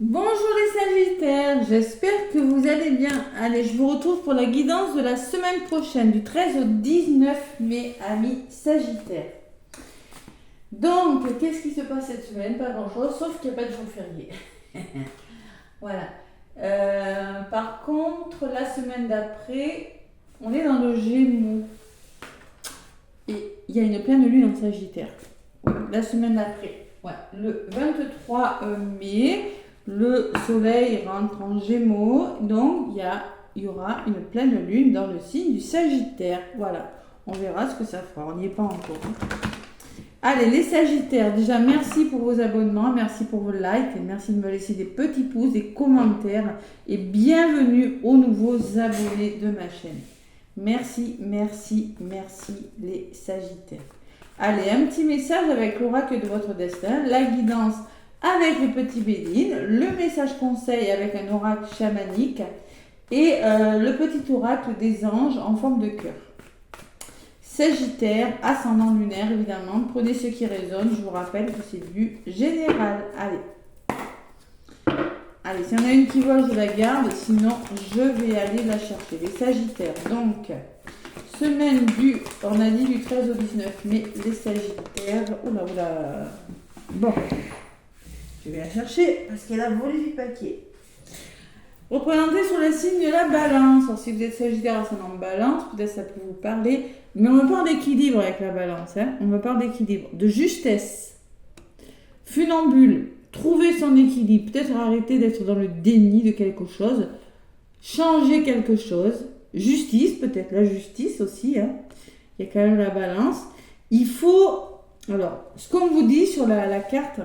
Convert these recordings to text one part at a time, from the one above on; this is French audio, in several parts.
Bonjour les Sagittaires, j'espère que vous allez bien. Allez, je vous retrouve pour la guidance de la semaine prochaine, du 13 au 19 mai, amis Sagittaires. Donc, qu'est-ce qui se passe cette semaine? Pas grand-chose, sauf qu'il n'y a pas de jour férié. Voilà. Par contre, la semaine d'après, on est dans le Gémeaux. Et il y a une pleine lune en Sagittaire. La semaine d'après, ouais, le 23 mai. Le soleil rentre en Gémeaux, donc il y aura une pleine lune dans le signe du Sagittaire. Voilà, on verra ce que ça fera, on n'y est pas encore. Allez, les Sagittaires, déjà merci pour vos abonnements, merci pour vos likes, et merci de me laisser des petits pouces, des commentaires, et bienvenue aux nouveaux abonnés de ma chaîne. Merci, merci, merci les Sagittaires. Allez, un petit message avec l'oracle de votre destin, la guidance avec le petit Béline, le message conseil avec un oracle chamanique et le petit oracle des anges en forme de cœur. Sagittaire, ascendant lunaire évidemment, prenez ce qui résonne, je vous rappelle que c'est du général. Allez, s'il y en a une qui vole, je la garde, sinon je vais aller la chercher. Les Sagittaires, donc, semaine on a dit du 13 au 19 mai, les Sagittaires, oula, bon. Je vais la chercher parce qu'elle a volé du papier. Représentée sur le signe de la balance. Alors, si vous êtes Sagittaire ascendant balance, peut-être ça peut vous parler. Mais on me parle d'équilibre avec la balance. On me parle d'équilibre, de justesse. Funambule, trouver son équilibre. Peut-être arrêter d'être dans le déni de quelque chose. Changer quelque chose. Justice, peut-être. La justice aussi. Il y a quand même la balance. Il faut... Alors, ce qu'on vous dit sur la carte...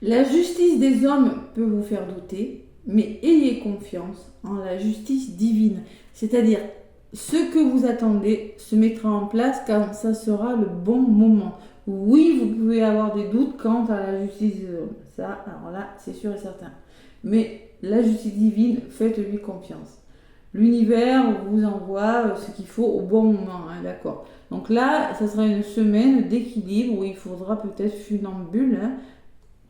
La justice des hommes peut vous faire douter, mais ayez confiance en la justice divine. C'est-à-dire, ce que vous attendez se mettra en place quand ça sera le bon moment. Oui, vous pouvez avoir des doutes quant à la justice des hommes. Ça, alors là, c'est sûr et certain. Mais la justice divine, faites-lui confiance. L'univers vous envoie ce qu'il faut au bon moment, d'accord. Donc là, ça sera une semaine d'équilibre où il faudra peut-être funambule,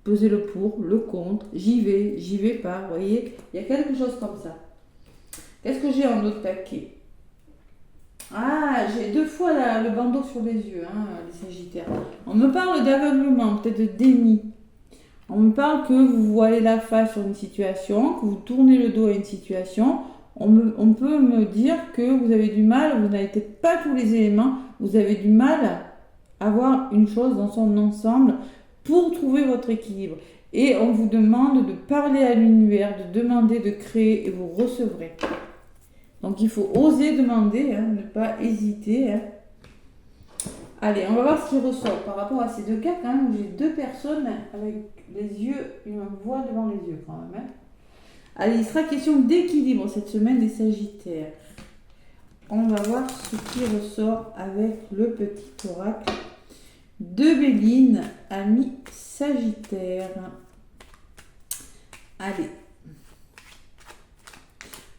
peser le pour, le contre, j'y vais pas, vous voyez, il y a quelque chose comme ça. Qu'est-ce que j'ai en autre paquet? Ah, j'ai 2 fois le bandeau sur les yeux, les Sagittaires. On me parle d'aveuglement, peut-être de déni. On me parle que vous voyez la face sur une situation, que vous tournez le dos à une situation. On peut me dire que vous avez du mal, vous n'avez peut-être pas tous les éléments, vous avez du mal à voir une chose dans son ensemble, pour trouver votre équilibre. Et on vous demande de parler à l'univers, de demander, de créer, et vous recevrez. Donc il faut oser demander, ne pas hésiter. Allez, on va voir ce qui ressort par rapport à ces 2 cas quand même, où j'ai 2 personnes avec les yeux, une voix devant les yeux quand même. Allez, il sera question d'équilibre cette semaine des Sagittaires. On va voir ce qui ressort avec le petit oracle de Béline, amis Sagittaire. Allez.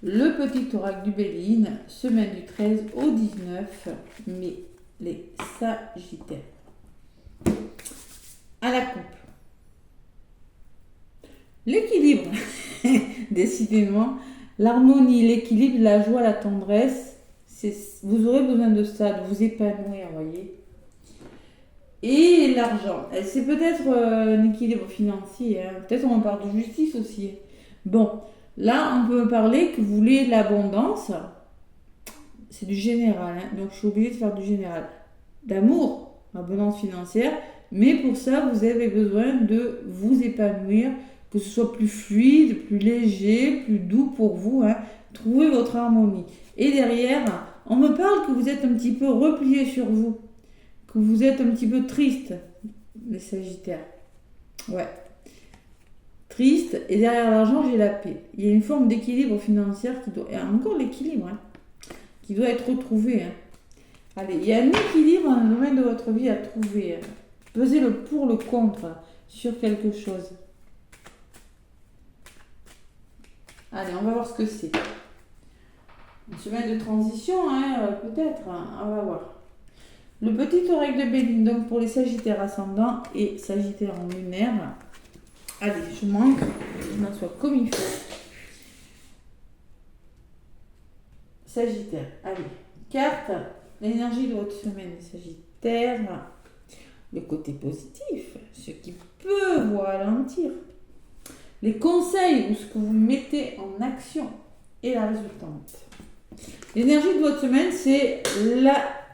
Le petit oracle du Béline, semaine du 13 au 19 mai, les Sagittaires. À la coupe. L'équilibre. Décidément, l'harmonie, l'équilibre, la joie, la tendresse, vous aurez besoin de ça, de vous épanouir, voyez. Et l'argent, c'est peut-être un équilibre financier, peut-être on en parle de justice aussi. Bon, là on peut parler que vous voulez l'abondance, c'est du général, donc je suis obligée de faire du général. D'amour, abondance financière, mais pour ça vous avez besoin de vous épanouir, que ce soit plus fluide, plus léger, plus doux pour vous, trouvez votre harmonie. Et derrière, on me parle que vous êtes un petit peu replié sur vous, que vous êtes un petit peu triste, les Sagittaires. Ouais. Triste, et derrière l'argent, j'ai la paix. Il y a une forme d'équilibre financier qui doit... Et encore l'équilibre, qui doit être retrouvé. Allez, il y a un équilibre dans le domaine de votre vie à trouver. Pesez le pour, le contre sur quelque chose. Allez, on va voir ce que c'est. Une semaine de transition, peut-être, on va voir. Le petit oracle de Béline, donc pour les Sagittaires ascendants et Sagittaires en lunaire, Allez, je manque. Je m'assois comme il faut. Sagittaire. Allez, carte. L'énergie de votre semaine, Sagittaire. Le côté positif, ce qui peut vous ralentir. Les conseils ou ce que vous mettez en action et la résultante. L'énergie de votre semaine, c'est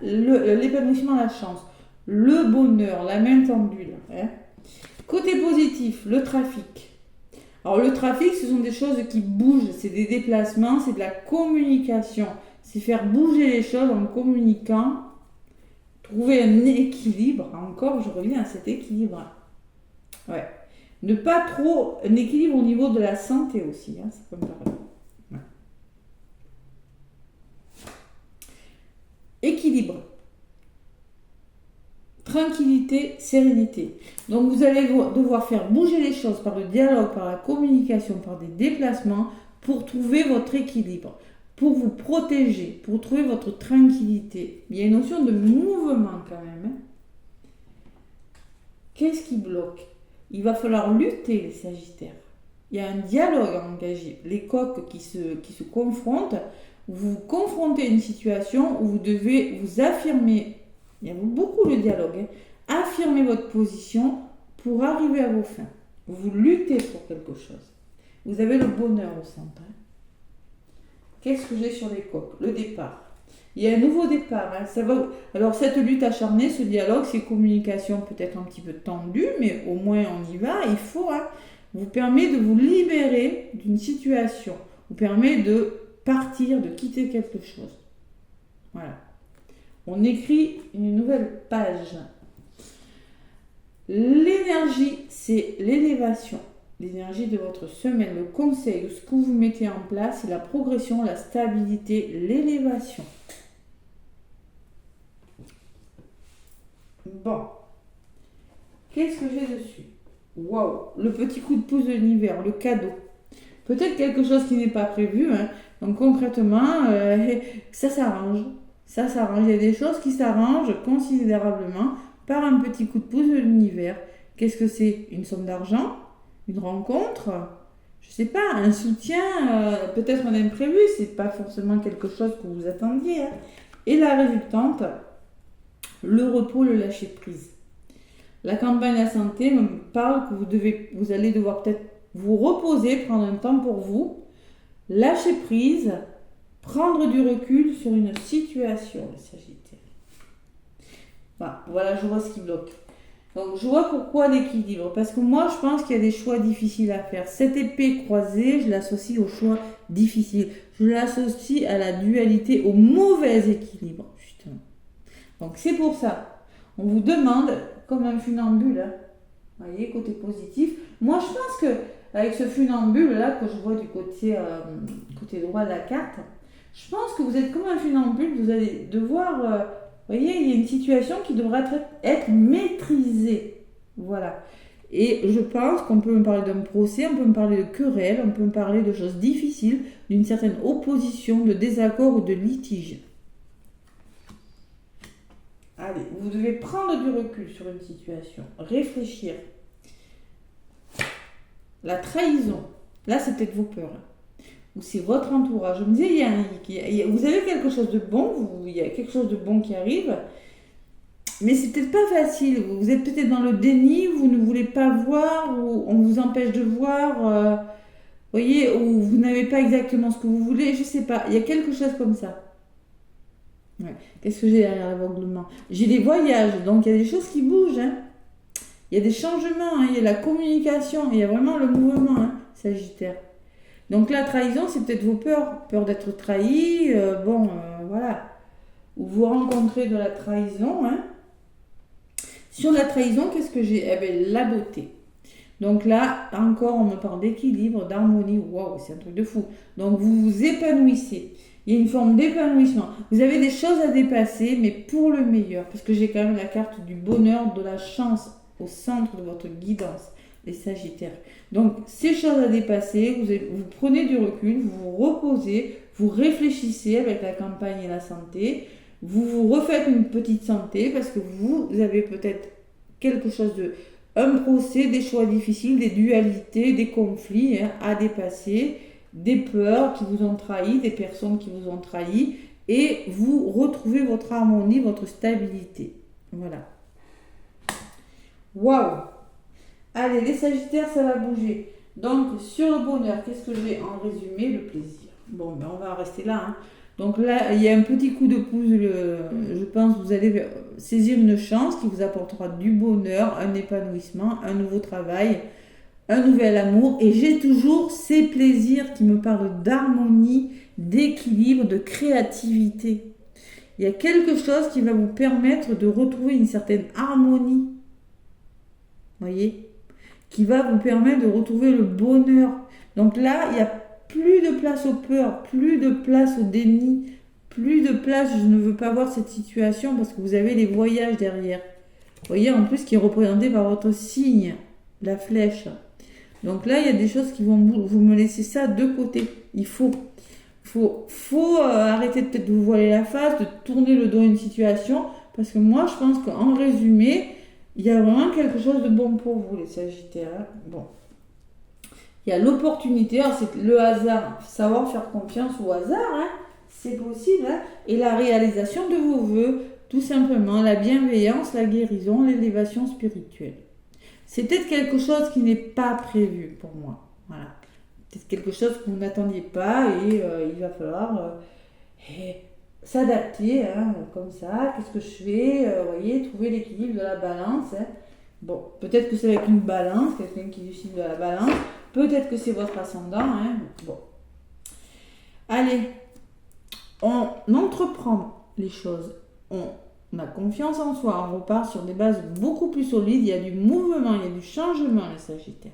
l'épanouissement, la chance, le bonheur, la main tendue. Là, hein. Côté positif, le trafic. Alors le trafic, ce sont des choses qui bougent, c'est des déplacements, c'est de la communication. C'est faire bouger les choses en communiquant, trouver un équilibre. Encore, je reviens à cet équilibre. Ouais. Ne pas trop, un équilibre au niveau de la santé aussi, hein, ça peut me paraître. Ouais. Équilibre. Tranquillité, sérénité. Donc vous allez devoir faire bouger les choses par le dialogue, par la communication, par des déplacements pour trouver votre équilibre, pour vous protéger, pour trouver votre tranquillité. Il y a une notion de mouvement quand même. Hein. Qu'est-ce qui bloque? Il va falloir lutter les Sagittaires. Il y a un dialogue à engager. Les coqs qui se confrontent, vous vous confrontez à une situation où vous devez vous affirmer. Il y a beaucoup le dialogue. Hein. Affirmer votre position pour arriver à vos fins. Vous luttez pour quelque chose. Vous avez le bonheur au centre. Hein. Qu'est-ce que j'ai sur les coqs? Le départ. Il y a un nouveau départ. Hein. Ça va... Alors cette lutte acharnée, ce dialogue, ces communications peut-être un petit peu tendues, mais au moins on y va. Il faut, hein, vous permet de vous libérer d'une situation. Vous permet de partir, de quitter quelque chose. Voilà. On écrit une nouvelle page. L'énergie, c'est l'élévation. L'énergie de votre semaine, le conseil de ce que vous mettez en place, c'est la progression, la stabilité, l'élévation. Bon. Qu'est-ce que j'ai dessus? Waouh, le petit coup de pouce de l'univers, le cadeau. Peut-être quelque chose qui n'est pas prévu. Hein. Donc concrètement, ça s'arrange. Ça s'arrange. Il y a des choses qui s'arrangent considérablement par un petit coup de pouce de l'univers. Qu'est-ce que c'est? Une somme d'argent? Une rencontre? Je sais pas, un soutien, peut-être un imprévu. C'est pas forcément quelque chose que vous attendiez. Hein. Et la résultante, le repos, le lâcher prise. La campagne de la santé me parle que vous allez devoir peut-être vous reposer, prendre un temps pour vous, lâcher prise, prendre du recul sur une situation, le Sagittaire. Voilà, je vois ce qui bloque. Donc, je vois pourquoi l'équilibre. Parce que moi, je pense qu'il y a des choix difficiles à faire. Cette épée croisée, je l'associe aux choix difficiles. Je l'associe à la dualité, au mauvais équilibre, justement. Donc, c'est pour ça. On vous demande, comme un funambule, hein, vous voyez, côté positif. Moi, je pense que avec ce funambule-là, que je vois du côté droit de la carte, je pense que vous êtes comme un funambule, vous allez devoir... vous voyez, il y a une situation qui devra être maîtrisée. Voilà. Et je pense qu'on peut me parler d'un procès, on peut me parler de querelle, on peut me parler de choses difficiles, d'une certaine opposition, de désaccord ou de litige. Allez, vous devez prendre du recul sur une situation, réfléchir. La trahison, là c'est peut-être vos peurs. Ou c'est votre entourage. Je me disais, vous avez quelque chose de bon, il y a quelque chose de bon qui arrive, mais c'est peut-être pas facile. Vous êtes peut-être dans le déni, vous ne voulez pas voir, ou on vous empêche de voir, vous voyez, ou vous n'avez pas exactement ce que vous voulez, je sais pas. Il y a quelque chose comme ça. Ouais. Qu'est-ce que j'ai derrière l'aveuglement? J'ai des voyages, donc il y a des choses qui bougent. Hein. Il y a des changements, hein. Il y a la communication, il y a vraiment le mouvement, hein, Sagittaire. Donc la trahison, c'est peut-être vos peurs. Peur d'être trahi, voilà. Ou vous rencontrez de la trahison. Hein. Sur la trahison, qu'est-ce que j'ai? Eh bien, la beauté. Donc là, encore, on me parle d'équilibre, d'harmonie. Waouh, c'est un truc de fou. Donc vous vous épanouissez. Il y a une forme d'épanouissement. Vous avez des choses à dépasser, mais pour le meilleur. Parce que j'ai quand même la carte du bonheur, de la chance au centre de votre guidance, les Sagittaires. Donc, ces choses à dépasser, vous prenez du recul, vous vous reposez, vous réfléchissez avec la campagne et la santé, vous vous refaites une petite santé parce que vous avez peut-être quelque chose de un procès, des choix difficiles, des dualités, des conflits hein, à dépasser, des peurs qui vous ont trahi, des personnes qui vous ont trahi, et vous retrouvez votre harmonie, votre stabilité. Voilà. Waouh! Allez, les Sagittaires, ça va bouger. Donc, sur le bonheur, qu'est-ce que je vais en résumer? Le plaisir. Bon, ben on va en rester là. Hein. Donc là, il y a un petit coup de pouce. Je pense que vous allez saisir une chance qui vous apportera du bonheur, un épanouissement, un nouveau travail, un nouvel amour. Et j'ai toujours ces plaisirs qui me parlent d'harmonie, d'équilibre, de créativité. Il y a quelque chose qui va vous permettre de retrouver une certaine harmonie. Voyez, qui va vous permettre de retrouver le bonheur. Donc là, il n'y a plus de place aux peurs, plus de place au déni, plus de place, je ne veux pas voir cette situation parce que vous avez les voyages derrière. Vous voyez, en plus, qui est représenté par votre signe, la flèche. Donc là, il y a des choses qui vont vous me laisser ça de côté. Il faut arrêter de peut-être de vous voiler la face, de tourner le dos à une situation, parce que moi, je pense qu'en résumé, il y a vraiment quelque chose de bon pour vous, les Sagittaires. Bon. Il y a l'opportunité, c'est le hasard, savoir faire confiance au hasard, hein, c'est possible, hein, et la réalisation de vos vœux, tout simplement, la bienveillance, la guérison, l'élévation spirituelle. C'est peut-être quelque chose qui n'est pas prévu pour moi. Voilà. Peut-être quelque chose que vous n'attendiez pas et il va falloir s'adapter hein, comme ça. Qu'est-ce que je fais voyez, trouver l'équilibre de la balance. Hein. Bon, peut-être que c'est avec une balance, quelqu'un qui décide de la balance. Peut-être que c'est votre ascendant. Hein. Bon. Allez, on entreprend les choses. On a confiance en soi. On repart sur des bases beaucoup plus solides. Il y a du mouvement, il y a du changement, les Sagittaires.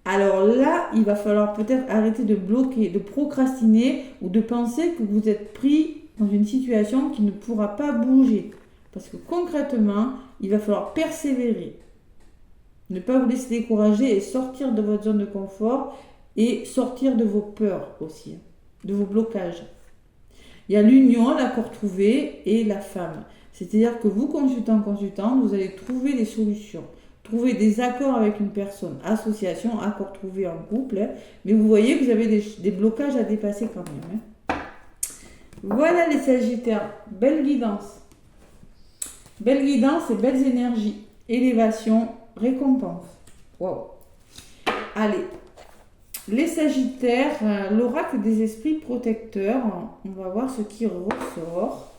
Alors là, il va falloir peut-être arrêter de bloquer, de procrastiner ou de penser que vous êtes pris dans une situation qui ne pourra pas bouger. Parce que concrètement, il va falloir persévérer. Ne pas vous laisser décourager et sortir de votre zone de confort et sortir de vos peurs aussi, de vos blocages. Il y a l'union, l'accord trouvé et la femme. C'est-à-dire que vous, consultant, vous allez trouver des solutions. Trouver des accords avec une personne, association, accord trouvé en couple. Hein. Mais vous voyez que vous avez des blocages à dépasser quand même. Hein. Voilà les Sagittaires. Belle guidance. Belle guidance et belles énergies. Élévation, récompense. Waouh. Allez. Les Sagittaires, l'oracle des esprits protecteurs. On va voir ce qui ressort.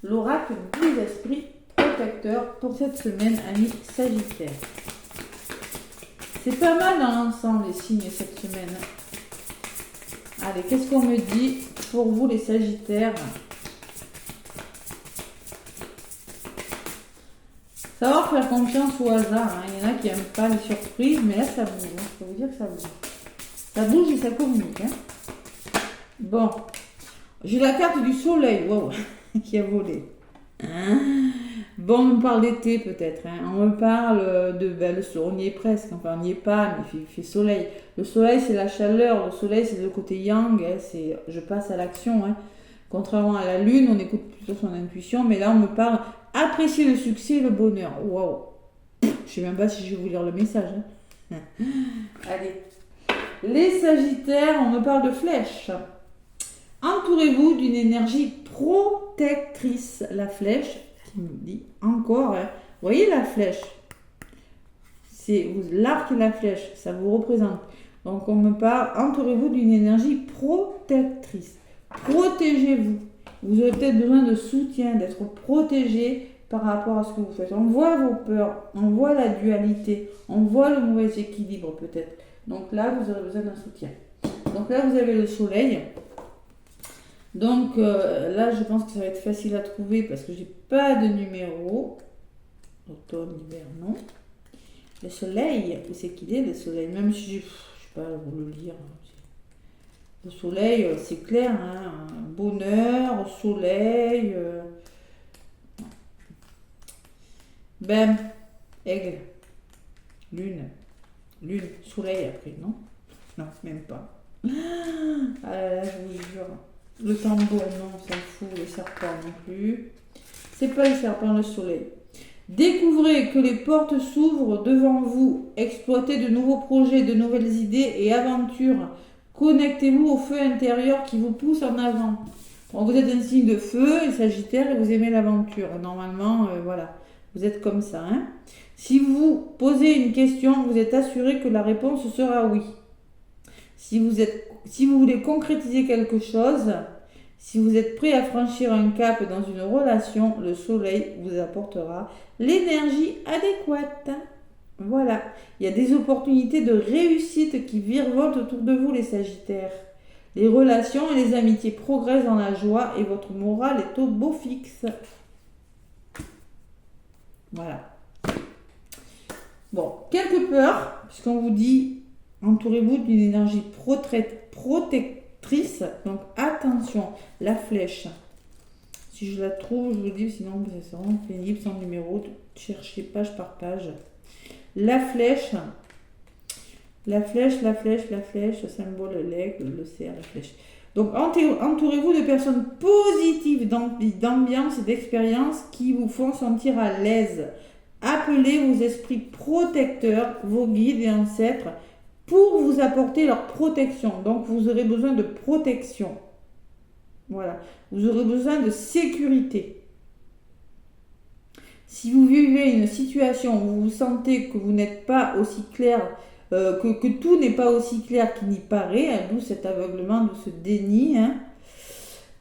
L'oracle des esprits protecteur pour cette semaine, amis Sagittaires. C'est pas mal dans l'ensemble les signes cette semaine. Allez, qu'est-ce qu'on me dit pour vous les Sagittaires? Savoir faire confiance au hasard. Hein. Il y en a qui n'aiment pas les surprises, mais là ça bouge. Hein. Je peux vous dire que ça bouge. Ça bouge et ça communique. Hein. Bon, j'ai la carte du soleil, wow, qui a volé. Bon, on me parle d'été peut-être, hein. On me parle de, on y est presque, enfin on n'y est pas, mais il fait soleil. Le soleil c'est la chaleur, le soleil c'est le côté yang, hein. C'est je passe à l'action. Hein. Contrairement à la lune, on écoute plutôt son intuition, mais là on me parle apprécier le succès et le bonheur. Waouh. Je sais même pas si je vais vous lire le message. Hein. Allez. Les Sagittaires, on me parle de flèche. Entourez-vous d'une énergie protectrice. La flèche, qui me dit encore, hein. Vous voyez la flèche, c'est l'arc et la flèche, ça vous représente. Donc on me parle, entourez-vous d'une énergie protectrice. Protégez-vous. Vous avez peut-être besoin de soutien, d'être protégé par rapport à ce que vous faites. On voit vos peurs, on voit la dualité, on voit le mauvais équilibre peut-être. Donc là, vous aurez besoin d'un soutien. Donc là, vous avez le soleil. Donc là, je pense que ça va être facile à trouver parce que j'ai pas de numéro. Automne, hiver, non. Le soleil, où c'est qu'il est le soleil? Même si je sais pas vous le lire. Le soleil, c'est clair, hein. Bonheur, soleil. Ben, aigle, lune, soleil après, non? Non, même pas. Ah là là, je vous jure. Le tambour, non, on s'en fout. Le serpent non plus. C'est pas le serpent, le soleil. Découvrez que les portes s'ouvrent devant vous. Exploitez de nouveaux projets, de nouvelles idées et aventures. Connectez-vous au feu intérieur qui vous pousse en avant. Bon, vous êtes un signe de feu, les Sagittaires, et vous aimez l'aventure. Normalement, voilà, vous êtes comme ça. Hein. Si vous posez une question, vous êtes assuré que la réponse sera oui. Si vous voulez concrétiser quelque chose, si vous êtes prêt à franchir un cap dans une relation, le soleil vous apportera l'énergie adéquate. Voilà, il y a des opportunités de réussite qui virevoltent autour de vous, les Sagittaires. Les relations et les amitiés progressent dans la joie et votre morale est au beau fixe. Voilà. Bon, quelques peurs, puisqu'on vous dit, entourez-vous d'une énergie protectrice. Donc attention, la flèche. Si je la trouve, je vous le dis, sinon c'est vraiment pénible, sans numéro. Cherchez page par page. La flèche, symbole l'aigle, le cerf, la flèche. Donc entourez-vous de personnes positives, d'ambiance et d'expérience qui vous font sentir à l'aise. Appelez vos esprits protecteurs, vos guides et ancêtres pour vous apporter leur protection. Donc vous aurez besoin de protection. Voilà. Vous aurez besoin de sécurité. Si vous vivez une situation où vous sentez que vous n'êtes pas aussi clair, que tout n'est pas aussi clair qu'il n'y paraît, hein, d'où cet aveuglement, d'où ce déni, hein,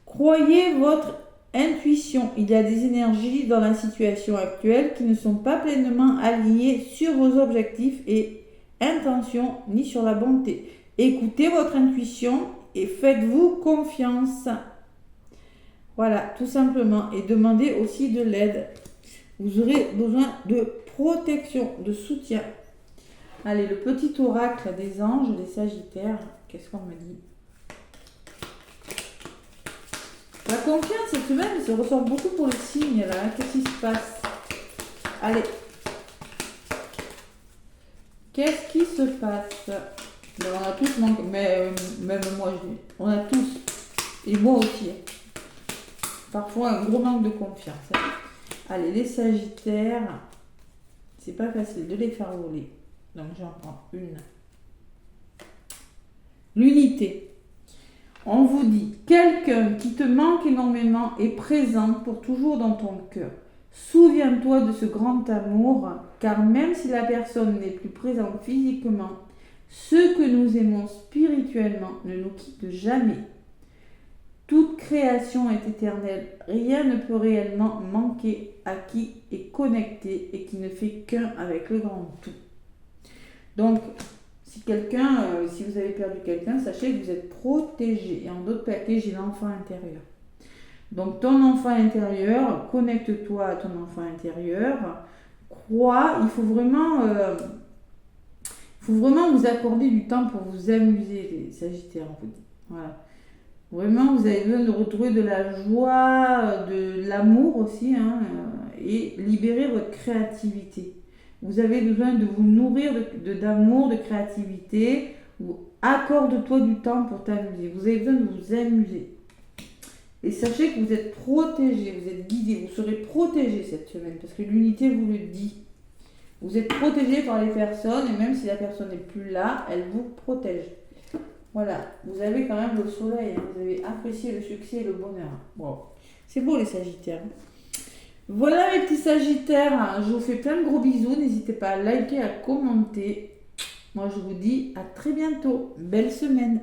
croyez votre intuition. Il y a des énergies dans la situation actuelle qui ne sont pas pleinement alignées sur vos objectifs et intentions, ni sur la bonté. Écoutez votre intuition et faites-vous confiance. Voilà, tout simplement. Et demandez aussi de l'aide. Vous aurez besoin de protection, de soutien. Allez, le petit oracle des anges, des Sagittaires. Qu'est-ce qu'on me dit? La confiance cette semaine se ressort beaucoup pour le signe là. Qu'est-ce qui se passe? Allez. Qu'est-ce qui se passe? Ben, on a tous manqué, mais même moi, on a tous, et moi aussi, parfois un gros manque de confiance. Hein. Allez, les Sagittaires, c'est pas facile de les faire voler. Donc j'en prends une. L'unité. On vous dit, quelqu'un qui te manque énormément est présent pour toujours dans ton cœur. Souviens-toi de ce grand amour, car même si la personne n'est plus présente physiquement, ce que nous aimons spirituellement ne nous quitte jamais. Toute création est éternelle, rien ne peut réellement manquer à qui est connecté et qui ne fait qu'un avec le grand tout. Donc, si vous avez perdu quelqu'un, sachez que vous êtes protégé. Et en d'autres paquets, j'ai l'enfant intérieur. Donc, ton enfant intérieur, connecte-toi à ton enfant intérieur. Crois, il faut vraiment vous accorder du temps pour vous amuser, les Sagittaires, on vous dit. Voilà. Vraiment, vous avez besoin de retrouver de la joie, de l'amour aussi, hein, et libérer votre créativité. Vous avez besoin de vous nourrir d'amour, de créativité. Accorde-toi du temps pour t'amuser. Vous avez besoin de vous amuser. Et sachez que vous êtes protégé, vous êtes guidé, vous serez protégé cette semaine, parce que l'unité vous le dit. Vous êtes protégé par les personnes, et même si la personne n'est plus là, elle vous protège. Voilà, vous avez quand même le soleil, hein, vous avez apprécié le succès et le bonheur. Bon, c'est beau les Sagittaires. Voilà mes petits Sagittaires, je vous fais plein de gros bisous, n'hésitez pas à liker, à commenter. Moi je vous dis à très bientôt, belle semaine.